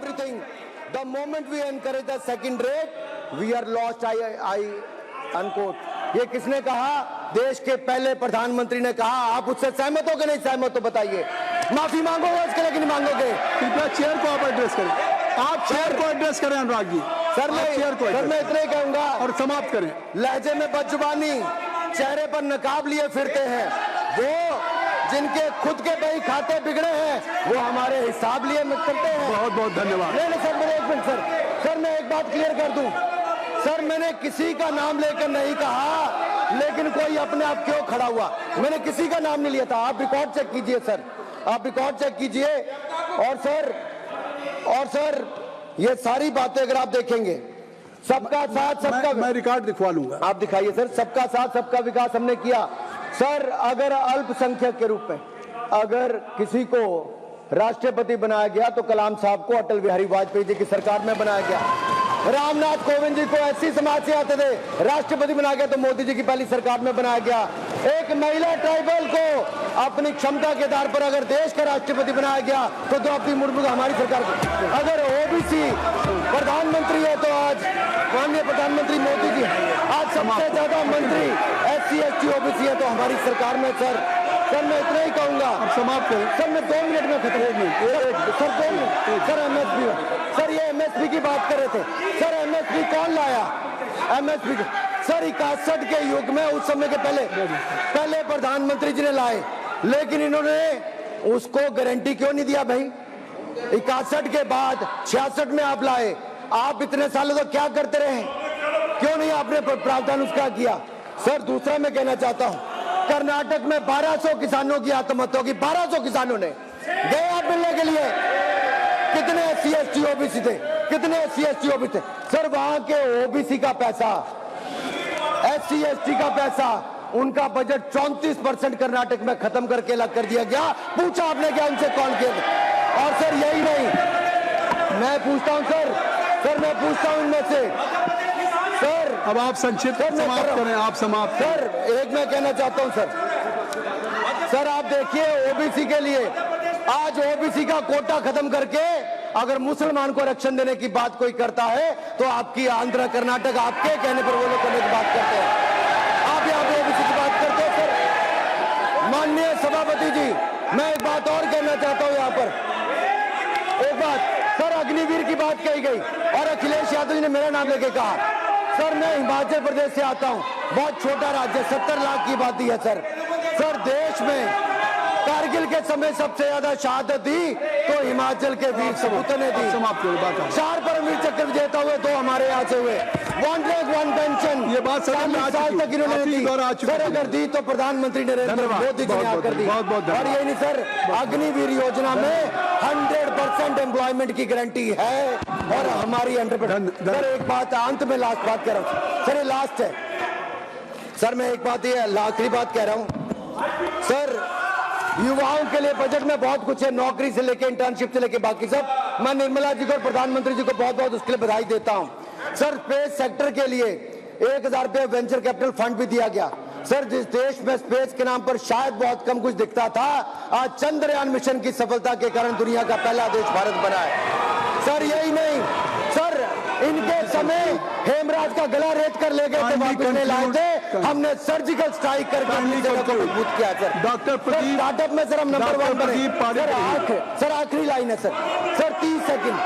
everything. The moment we encourage the second rate, we are lost. I unquote. ये किसने कहा? देश के पहले प्रधानमंत्री ने कहा। आप उससे सहमत हो कि नहीं सहमत हो बताइए। माफी मांगोगे इसके लिए कि नहीं मांगोगे? कृपया चेयर को आप एड्रेस करें। आप चेयर को एड्रेस करें अनुराग जी। सर मैं इतना ही कहूंगा और समाप्त करें। लहजे में बदजुबानी, चेहरे पर नकाब लिए फिरते हैं वो जिनके खुद के बही खाते बिगड़े हैं, वो हमारे हिसाब लिए करते हैं। बहुत बहुत धन्यवाद। नहीं सर, मेरे एक मिनट सर मैं एक बात क्लियर कर दूं। सर मैंने किसी का नाम लेकर नहीं कहा, लेकिन कोई अपने आप क्यों खड़ा हुआ? मैंने किसी का नाम नहीं लिया था। आप रिकॉर्ड चेक कीजिए सर, आप रिकॉर्ड चेक कीजिए। और सर ये सारी बातें अगर आप देखेंगे, सबका साथ सबका, मैं रिकॉर्ड दिखवा लूंगा। आप दिखाइए सर। सबका साथ सबका विकास हमने किया सर। अगर अल्पसंख्यक के रूप में अगर किसी को राष्ट्रपति बनाया गया तो कलाम साहब को अटल बिहारी वाजपेयी जी की सरकार में बनाया गया। रामनाथ कोविंद जी को एससी समाज से आते थे, राष्ट्रपति बनाया गया तो मोदी जी की पहली सरकार में बनाया गया। एक महिला ट्राइबल को अपनी क्षमता के आधार पर अगर देश का राष्ट्रपति बनाया गया तो द्रौपदी मुर्मू को हमारी सरकार को। अगर ओबीसी प्रधानमंत्री है तो आज माननीय प्रधानमंत्री मोदी जी, आज सबसे ज्यादा मंत्री एससी एसटी ओबीसी है तो हमारी सरकार में। सर मैं इतना ही कहूंगा। समाप्त करें सर। मैं 2 मिनट में खत्म। Sir 2 minute. Sir MSP, sir ये एमएसपी की बात कर रहे थे। सर एमएसपी कौन लाया? एमएसपी सर 61 के युग में, उस समय के पहले प्रधानमंत्री जी ने लाए, लेकिन इन्होंने उसको गारंटी क्यों नहीं दिया भाई? 61 के बाद 66 में आप लाए। आप इतने सालों तक क्या करते रहे? क्यों नहीं आपने प्रावधान उसका किया? सर दूसरा मैं कहना चाहता हूं, कर्नाटक में 1200 किसानों की आत्महत्या होगी। 1200 किसानों ने गए आप मिलने के लिए। कितने एससी एसटी ओबीसी थे? कितने एससी एसटी ओबीसी थे? सर वहां के ओबीसी का पैसा, एससी एसटी का पैसा, उनका बजट 34% कर्नाटक में खत्म करके अलग कर दिया गया। पूछा आपने क्या उनसे? कॉल किया? और सर यही नहीं, मैं पूछता हूं सर मैं पूछता हूं इनमें से सर। अब आप संक्षिप्त समाप्त करें। आप समाप्त। सर एक मैं कहना चाहता हूं सर आप देखिए ओबीसी के लिए आज ओबीसी का कोटा खत्म करके अगर मुसलमान को आरक्षण देने की बात कोई करता है तो आपकी आंध्र कर्नाटक आपके कहने पर वो लोग करने की बात करते हैं। आप यहाँ पे ओबीसी की बात करते हैं सर। माननीय सभापति जी, मैं एक बात और कहना चाहता हूँ यहाँ पर। एक बात सर, अग्निवीर की बात कही गई और अखिलेश यादव जी ने मेरा नाम लेके कहा। सर मैं हिमाचल प्रदेश से आता हूं, बहुत छोटा राज्य, 70 लाख की आबादी है सर। देश में कारगिल के समय सबसे ज्यादा शहादत दी तो हिमाचल के वीर सपूतों ने दी। 4 परमवीर चक्र विजेता हुए, 2 हमारे यहाँ से हुए। 1 रैंक 1 पेंशन, ये बात 40 साल तक इन्होंने दी। सर अगर दी तो प्रधानमंत्री नरेंद्र मोदी जी ने आकर दी। और यही नहीं सर, अग्निवीर योजना में 100% एम्प्लॉयमेंट की गारंटी है और हमारी 100%। सर एक बात अंत में लास्ट बात कह रहा हूँ सर, ये लास्ट है सर। मैं एक बात ये आखिरी बात कह रहा हूँ सर, युवाओं के लिए बजट में बहुत कुछ है, नौकरी से लेके इंटर्नशिप से लेके बाकी सब। मैं निर्मला जी को और प्रधानमंत्री जी को बहुत बहुत उसके लिए बधाई देता हूं सर। स्पेस सेक्टर के लिए 1000 रुपये वेंचर कैपिटल फंड भी दिया गया सर। जिस देश में स्पेस के नाम पर शायद बहुत कम कुछ दिखता था, आज चंद्रयान मिशन की सफलता के कारण दुनिया का पहला देश भारत बना है सर। यही नहीं सर, इनके समय हेमराज का गला रेत कर ले गए थे, वापस नहीं लाए थे। हमने सर्जिकल स्ट्राइक करके मजबूत किया सर। डॉक्टर प्रदीप, स्टार्टअप में सर हम नंबर 1 बने। सर आखिरी लाइन है सर 30 सेकंड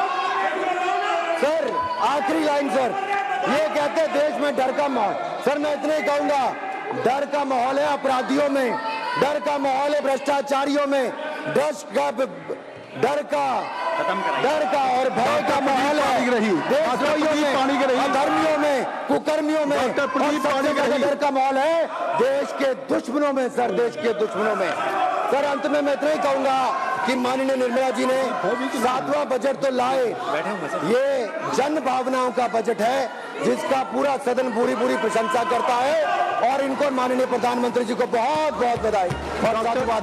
सर, आखिरी लाइन सर। ये कहते हैं देश में डर का माहौल। सर मैं इतना ही कहूंगा, डर का माहौल है अपराधियों में, डर का माहौल है भ्रष्टाचारियों में, डर का और भय का माहौल है देशद्रोहियों में, अधर्मियों में, कुकर्मियों में, और सबसे ज्यादा डर का माहौल है देश के दुश्मनों में सर, देश के दुश्मनों में। सर अंत में मैं इतना ही कहूंगा कि माननीय निर्मला जी ने 7वां बजट तो लाए, ये जन भावनाओं का बजट है जिसका पूरा सदन पूरी प्रशंसा करता है और इनको माननीय प्रधानमंत्री जी को बहुत बहुत बधाई। और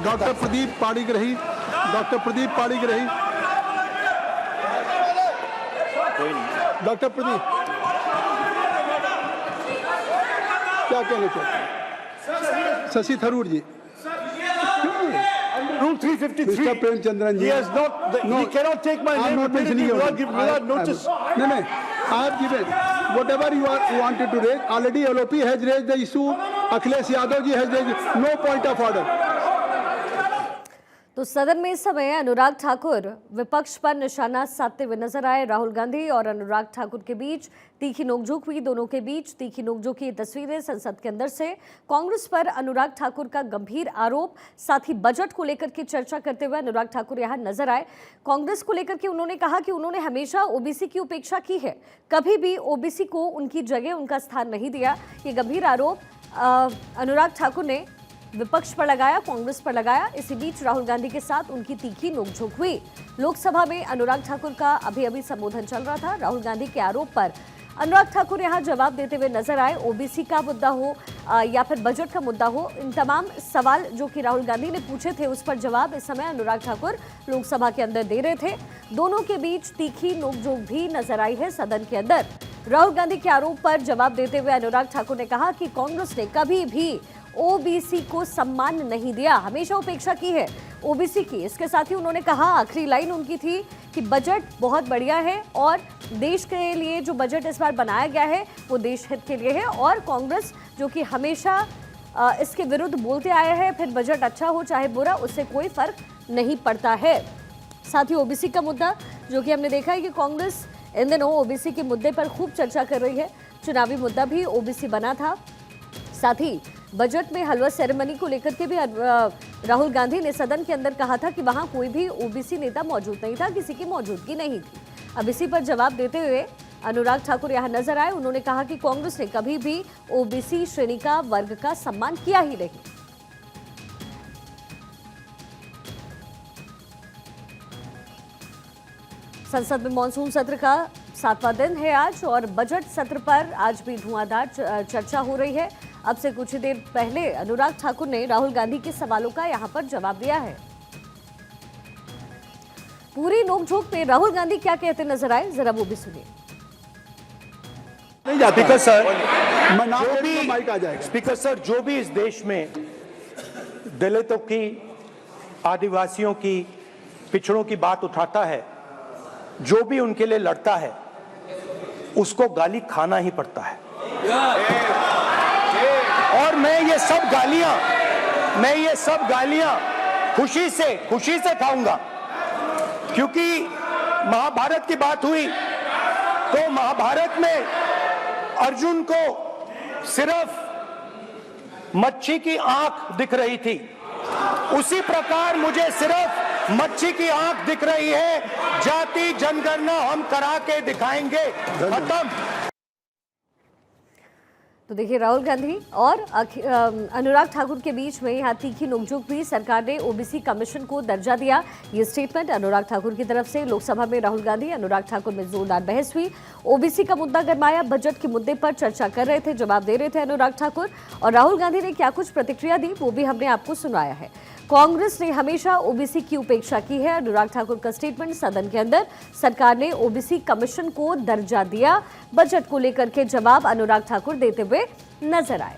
doctor Pradeep Panigrahi, doctor Pradeep Panigrahi, doctor Pradeep क्या कहना चाहते हैं? शशि थरूर जी। Rule 353. Mr. Premchandran ji. He has not. No, He cannot take my I'm name not mentioning repeatedly your without name. notice. No, no. I have given whatever you wanted to raise. Already LOP has raised the issue. Akhilesh Yadav ji has raised. No point of order. तो सदन में इस समय अनुराग ठाकुर विपक्ष पर निशाना साधते हुए नजर आए। राहुल गांधी और अनुराग ठाकुर के बीच तीखी नोकझोंक हुई। दोनों के बीच तीखी नोकझोंक की तस्वीरें संसद के अंदर से। कांग्रेस पर अनुराग ठाकुर का गंभीर आरोप, साथ ही बजट को लेकर के चर्चा करते हुए अनुराग ठाकुर यहां नजर आए। कांग्रेस को लेकर के उन्होंने कहा कि उन्होंने हमेशा ओबीसी की उपेक्षा की है, कभी भी ओबीसी को उनकी जगह, उनका स्थान नहीं दिया। ये गंभीर आरोप अनुराग ठाकुर ने विपक्ष पर लगाया, कांग्रेस पर लगाया। इसी बीच राहुल गांधी के साथ उनकी तीखी नोकझोंक हुई। लोकसभा में अनुराग ठाकुर का अभी संबोधन चल रहा था। राहुल गांधी के आरोप पर अनुराग ठाकुर यहां जवाब देते हुए नजर आए। ओबीसी का मुद्दा हो या फिर बजट का मुद्दा हो, इन तमाम सवाल जो कि राहुल गांधी ने पूछे थे उस पर जवाब इस समय अनुराग ठाकुर लोकसभा के अंदर दे रहे थे। दोनों के बीच तीखी नोकझोंक भी नजर आई है सदन के अंदर। राहुल गांधी के आरोप पर जवाब देते हुए अनुराग ठाकुर ने कहा कि कांग्रेस ने कभी भी ओबीसी को सम्मान नहीं दिया, हमेशा उपेक्षा की है ओबीसी की। इसके साथ ही उन्होंने कहा, आखिरी लाइन उनकी थी कि बजट बहुत बढ़िया है और देश के लिए जो बजट इस बार बनाया गया है वो देश हित के लिए है, और कांग्रेस जो कि हमेशा इसके विरुद्ध बोलते आया है, फिर बजट अच्छा हो चाहे बुरा उससे कोई फर्क नहीं पड़ता है। साथ ही ओबीसी का मुद्दा जो कि हमने देखा है कि कांग्रेस इन दिनों ओबीसी के मुद्दे पर खूब चर्चा कर रही है। चुनावी मुद्दा भी ओबीसी बना था। साथ ही बजट में हलवा सेरेमनी को लेकर के भी राहुल गांधी ने सदन के अंदर कहा था कि वहां कोई भी ओबीसी नेता मौजूद नहीं था, किसी की मौजूदगी नहीं थी। अब इसी पर जवाब देते हुए अनुराग ठाकुर यहां नजर आए। उन्होंने कहा कि कांग्रेस ने कभी भी ओबीसी श्रेणी का, वर्ग का सम्मान किया ही नहीं। संसद में मॉनसून सत्र का 7वां दिन है आज, और बजट सत्र पर आज भी धुआंधार चर्चा हो रही है। अब से कुछ ही देर पहले अनुराग ठाकुर ने राहुल गांधी के सवालों का यहां पर जवाब दिया है। पूरी नोकझोंक में राहुल गांधी क्या कहते नजर आए, जरा वो भी सुनिए। नहीं जाता। स्पीकर सर, मैं नाम जो ले भी तो माइक आ जाएगा। स्पीकर सर, जो भी इस देश में दलितों की, आदिवासियों की, पिछड़ों की बात उठाता है, जो भी उनके लिए लड़ता है, उसको गाली खाना ही पड़ता है। और मैं ये सब गालियां खुशी से खाऊंगा, क्योंकि महाभारत की बात हुई तो महाभारत में अर्जुन को सिर्फ मच्छी की आंख दिख रही थी, उसी प्रकार मुझे सिर्फ मच्छी की आंख दिख रही है। जाति जनगणना हम करा के दिखाएंगे, खत्म। तो देखिए, राहुल गांधी और अनुराग ठाकुर के बीच में यहाँ तीखी नोकझोंक हुई। सरकार ने ओबीसी कमीशन को दर्जा दिया, ये स्टेटमेंट अनुराग ठाकुर की तरफ से। लोकसभा में राहुल गांधी अनुराग ठाकुर में जोरदार बहस हुई। ओबीसी का मुद्दा गरमाया, बजट के मुद्दे पर चर्चा कर रहे थे, जवाब दे रहे थे अनुराग ठाकुर। और राहुल गांधी ने क्या कुछ प्रतिक्रिया दी वो भी हमने आपको सुनाया है। कांग्रेस ने हमेशा ओबीसी की उपेक्षा की है, अनुराग ठाकुर का स्टेटमेंट सदन के अंदर। सरकार ने ओबीसी कमीशन को दर्जा दिया, बजट को लेकर के जवाब अनुराग ठाकुर देते हुए नजर आए।